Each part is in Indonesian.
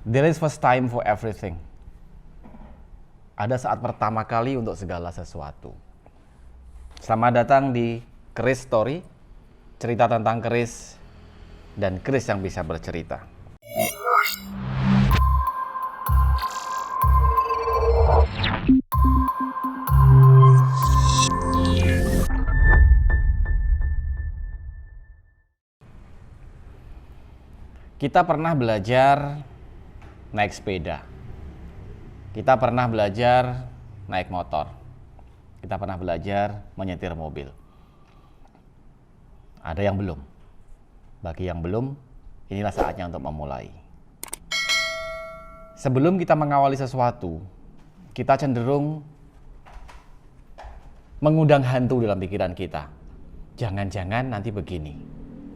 There is first time for everything. Ada saat pertama kali untuk segala sesuatu. Selamat datang di Chris Story, cerita tentang Chris dan Chris yang bisa bercerita. Kita pernah belajar naik sepeda. Kita pernah belajar naik motor. Kita pernah belajar menyetir mobil. Ada yang belum. Bagi yang belum, inilah saatnya untuk memulai. Sebelum kita mengawali sesuatu, kita cenderung mengundang hantu dalam pikiran kita. Jangan-jangan nanti begini.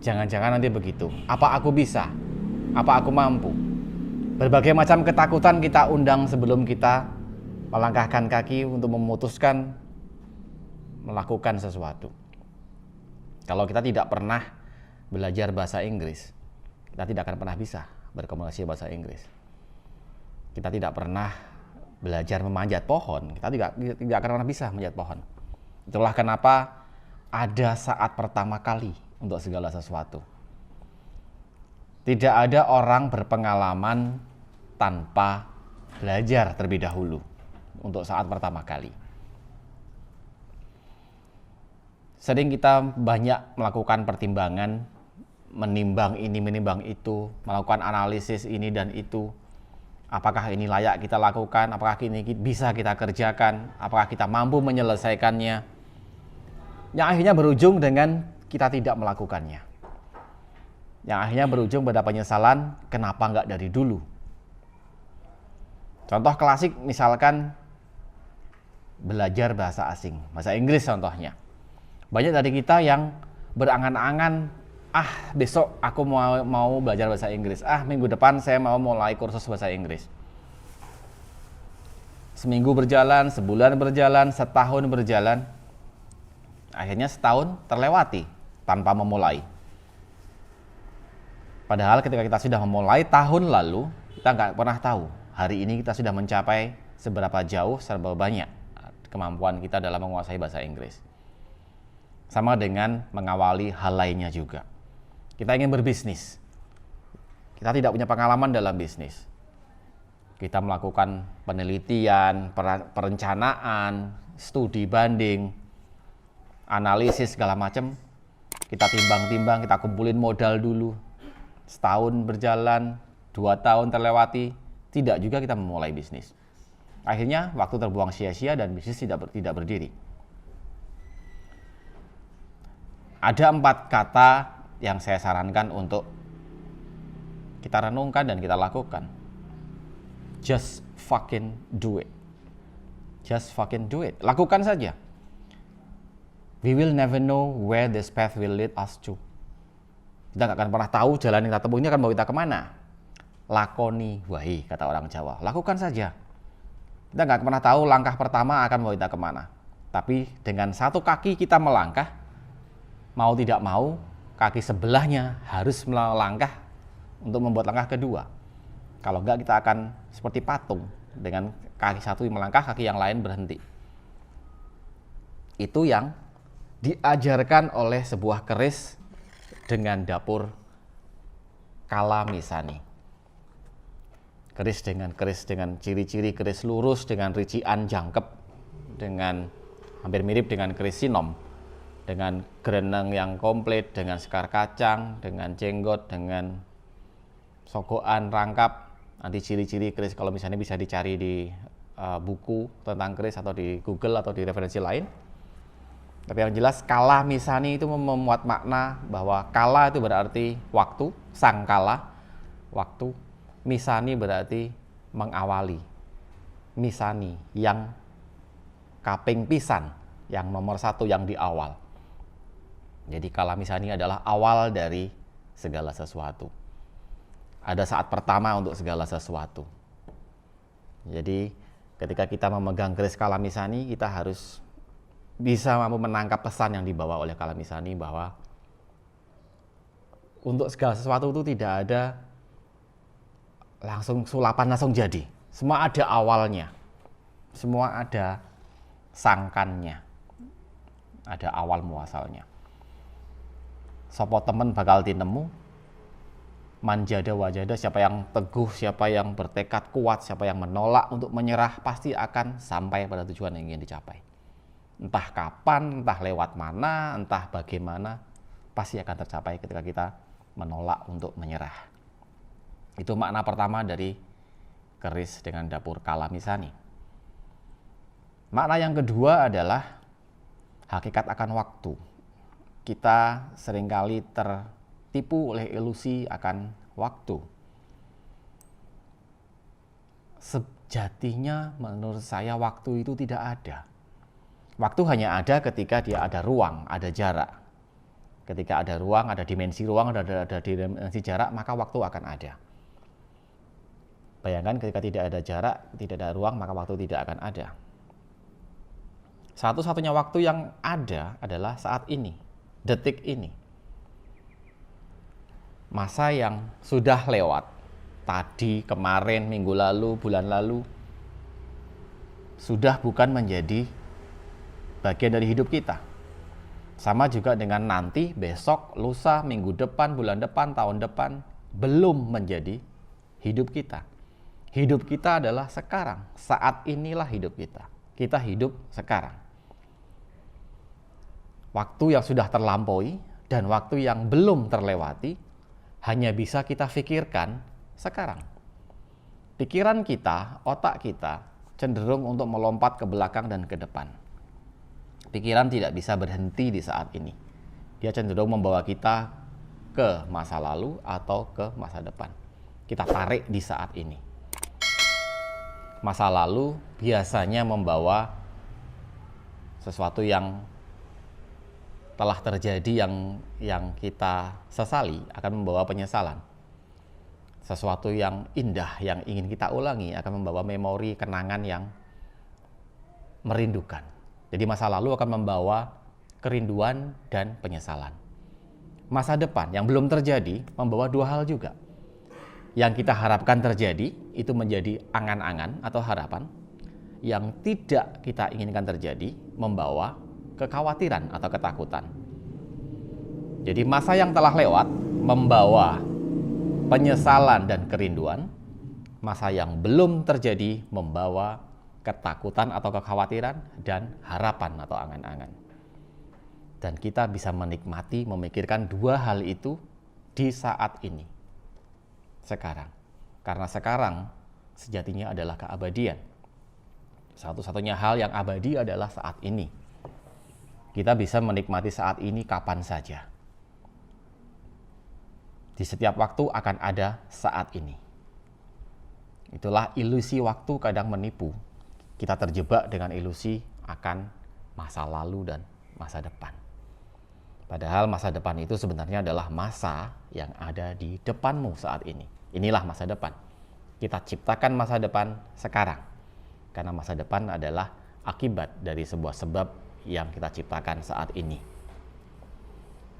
Jangan-jangan nanti begitu. Apa aku bisa? Apa aku mampu? Berbagai macam ketakutan kita undang sebelum kita melangkahkan kaki untuk memutuskan melakukan sesuatu. Kalau kita tidak pernah belajar bahasa Inggris, kita tidak akan pernah bisa berkomunikasi bahasa Inggris. Kita tidak pernah belajar memanjat pohon, kita tidak akan pernah bisa memanjat pohon. Itulah kenapa ada saat pertama kali untuk segala sesuatu. Tidak ada orang berpengalaman tanpa belajar terlebih dahulu untuk saat pertama kali. Sering kita banyak melakukan pertimbangan, menimbang ini, menimbang itu, melakukan analisis ini dan itu. Apakah ini layak kita lakukan? Apakah ini bisa kita kerjakan? Apakah kita mampu menyelesaikannya? Yang akhirnya berujung dengan kita tidak melakukannya. Yang akhirnya berujung pada penyesalan, kenapa nggak dari dulu? Contoh klasik misalkan belajar bahasa asing, bahasa Inggris contohnya. Banyak dari kita yang berangan-angan, besok aku mau belajar bahasa Inggris, minggu depan saya mau mulai kursus bahasa Inggris. Seminggu berjalan, sebulan berjalan, setahun berjalan, akhirnya setahun terlewati tanpa memulai. Padahal ketika kita sudah memulai tahun lalu, kita nggak pernah tahu hari ini kita sudah mencapai seberapa jauh, seberapa banyak kemampuan kita dalam menguasai bahasa Inggris. Sama dengan mengawali hal lainnya juga. Kita ingin berbisnis. Kita tidak punya pengalaman dalam bisnis. Kita melakukan penelitian, perencanaan, studi banding, analisis segala macam. Kita timbang-timbang, kita kumpulin modal dulu. Setahun berjalan, 2 tahun terlewati, tidak juga kita memulai bisnis. Akhirnya waktu terbuang sia-sia dan bisnis tidak berdiri. Ada 4 kata yang saya sarankan untuk kita renungkan dan kita lakukan. Just fucking do it. Just fucking do it. Lakukan saja. We will never know where this path will lead us to. Kita nggak akan pernah tahu jalan yang kita tempuh ini akan bawa kita kemana. Lakoni wahi, kata orang Jawa. Lakukan saja. Kita nggak pernah tahu langkah pertama akan bawa kita kemana. Tapi dengan satu kaki kita melangkah, mau tidak mau, kaki sebelahnya harus melangkah untuk membuat langkah kedua. Kalau enggak, kita akan seperti patung dengan kaki satu melangkah, kaki yang lain berhenti. Itu yang diajarkan oleh sebuah keris dengan dapur Kala Misani. Keris dengan ciri-ciri keris lurus, dengan rician jangkep, dengan hampir mirip dengan keris sinom, dengan greneng yang komplit, dengan sekar kacang, dengan jenggot, dengan sogokan rangkap. Nanti ciri-ciri keris kalau misalnya bisa dicari di buku tentang keris atau di Google atau di referensi lain. Tapi yang jelas Kala Misani itu memuat makna bahwa kala itu berarti waktu, sang kala, waktu. Misani berarti mengawali. Misani yang kaping pisan, yang nomor 1, yang di awal. Jadi Kala Misani adalah awal dari segala sesuatu. Ada saat pertama untuk segala sesuatu. Jadi ketika kita memegang keris Kala Misani, kita harus bisa mampu menangkap pesan yang dibawa oleh Kala Misani bahwa untuk segala sesuatu itu tidak ada langsung sulapan langsung jadi. Semua ada awalnya. Semua ada sangkannya. Ada awal muasalnya. Sopo temen bakal tinemu, manjada wajada, siapa yang teguh, siapa yang bertekad kuat, siapa yang menolak untuk menyerah, pasti akan sampai pada tujuan yang ingin dicapai. Entah kapan, entah lewat mana, entah bagaimana, pasti akan tercapai ketika kita menolak untuk menyerah. Itu makna pertama dari keris dengan dapur Kala Misani. Makna yang kedua adalah hakikat akan waktu. Kita seringkali tertipu oleh ilusi akan waktu. Sejatinya menurut saya waktu itu tidak ada. Waktu hanya ada ketika dia ada ruang, ada jarak. Ketika ada ruang, ada dimensi ruang, ada dimensi jarak, maka waktu akan ada. Bayangkan ketika tidak ada jarak, tidak ada ruang, maka waktu tidak akan ada. Satu-satunya waktu yang ada adalah saat ini, detik ini. Masa yang sudah lewat, tadi, kemarin, minggu lalu, bulan lalu, sudah bukan menjadi bagian dari hidup kita. Sama juga dengan nanti, besok, lusa, minggu depan, bulan depan, tahun depan, belum menjadi hidup kita. Hidup kita adalah sekarang, saat inilah hidup kita. Kita hidup sekarang. Waktu yang sudah terlampaui dan waktu yang belum terlewati hanya bisa kita pikirkan sekarang. Pikiran kita, otak kita cenderung untuk melompat ke belakang dan ke depan. Pikiran tidak bisa berhenti di saat ini. Dia cenderung membawa kita ke masa lalu atau ke masa depan. Kita tarik di saat ini. Masa lalu biasanya membawa sesuatu yang telah terjadi yang kita sesali, akan membawa penyesalan. Sesuatu yang indah yang ingin kita ulangi akan membawa memori kenangan yang merindukan. Jadi masa lalu akan membawa kerinduan dan penyesalan. Masa depan yang belum terjadi membawa dua hal juga. Yang kita harapkan terjadi itu menjadi angan-angan atau harapan. Yang tidak kita inginkan terjadi membawa kekhawatiran atau ketakutan. Jadi masa yang telah lewat membawa penyesalan dan kerinduan. Masa yang belum terjadi membawa ketakutan atau kekhawatiran dan harapan atau angan-angan. Dan kita bisa menikmati, memikirkan dua hal itu di saat ini. Sekarang. Karena sekarang sejatinya adalah keabadian. Satu-satunya hal yang abadi adalah saat ini. Kita bisa menikmati saat ini kapan saja. Di setiap waktu akan ada saat ini. Itulah ilusi waktu kadang menipu. Kita terjebak dengan ilusi akan masa lalu dan masa depan. Padahal masa depan itu sebenarnya adalah masa yang ada di depanmu saat ini. Inilah masa depan. Kita ciptakan masa depan sekarang. Karena masa depan adalah akibat dari sebuah sebab yang kita ciptakan saat ini.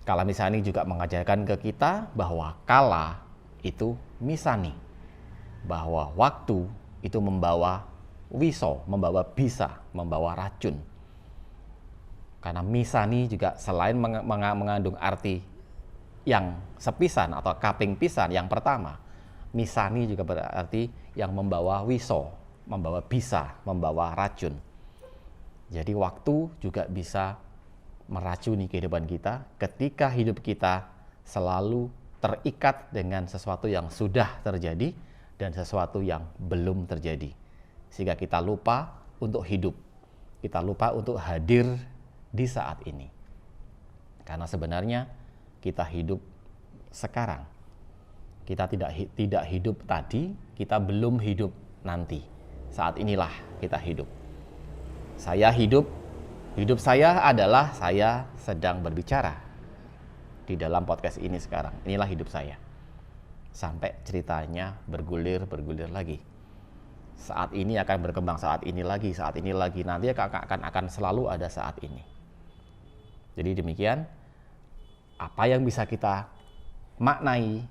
Kala Misani juga mengajarkan ke kita bahwa kala itu misani. Bahwa waktu itu membawa wiso, membawa bisa, membawa racun. Karena misani juga selain mengandung arti yang sepisan atau kaping pisan yang pertama, misani juga berarti yang membawa wiso, membawa bisa, membawa racun. Jadi waktu juga bisa meracuni kehidupan kita ketika hidup kita selalu terikat dengan sesuatu yang sudah terjadi dan sesuatu yang belum terjadi. Sehingga kita lupa untuk hidup. Kita lupa untuk hadir di saat ini. Karena sebenarnya kita hidup sekarang. Kita tidak hidup tadi, kita belum hidup nanti. Saat inilah kita hidup. Saya hidup saya adalah saya sedang berbicara di dalam podcast ini sekarang. Inilah hidup saya. Sampai ceritanya bergulir lagi. Saat ini akan berkembang saat ini lagi, nanti akan selalu ada saat ini. Jadi demikian apa yang bisa kita maknai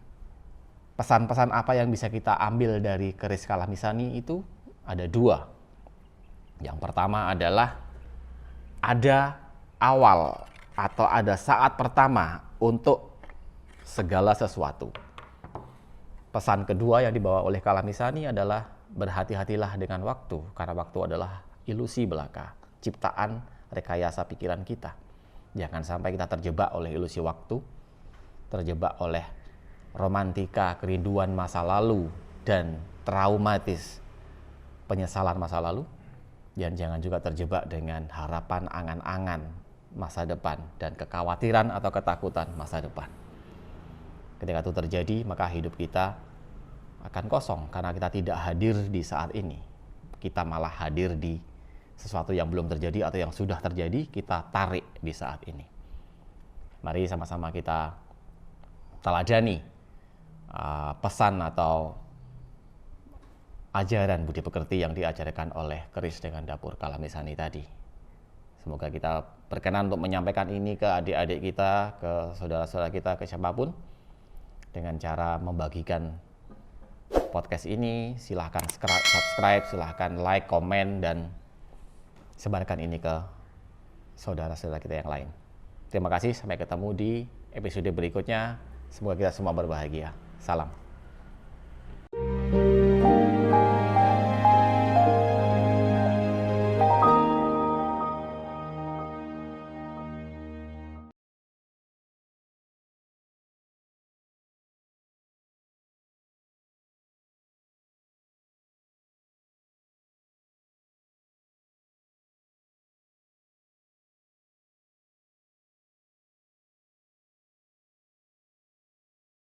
Pesan-pesan apa yang bisa kita ambil dari keris Kalamisani itu ada dua. Yang pertama adalah ada awal atau ada saat pertama untuk segala sesuatu. Pesan kedua yang dibawa oleh Kalamisani adalah berhati-hatilah dengan waktu, karena waktu adalah ilusi belaka, ciptaan rekayasa pikiran kita. Jangan sampai kita terjebak oleh ilusi waktu, terjebak oleh romantika, kerinduan masa lalu, dan traumatis penyesalan masa lalu. Dan jangan juga terjebak dengan harapan angan-angan masa depan dan kekhawatiran atau ketakutan masa depan. Ketika itu terjadi, maka hidup kita akan kosong karena kita tidak hadir di saat ini. Kita malah hadir di sesuatu yang belum terjadi atau yang sudah terjadi, kita tarik di saat ini. Mari sama-sama kita teladani pesan atau ajaran budi pekerti yang diajarkan oleh keris dengan dapur Kalamisani tadi. Semoga kita berkenan untuk menyampaikan ini ke adik-adik kita, ke saudara-saudara kita, ke siapapun, dengan cara membagikan podcast ini. Silahkan subscribe, silahkan like, komen, dan sebarkan ini ke saudara-saudara kita yang lain. Terima kasih, sampai ketemu di episode berikutnya. Semoga kita semua berbahagia. Salam.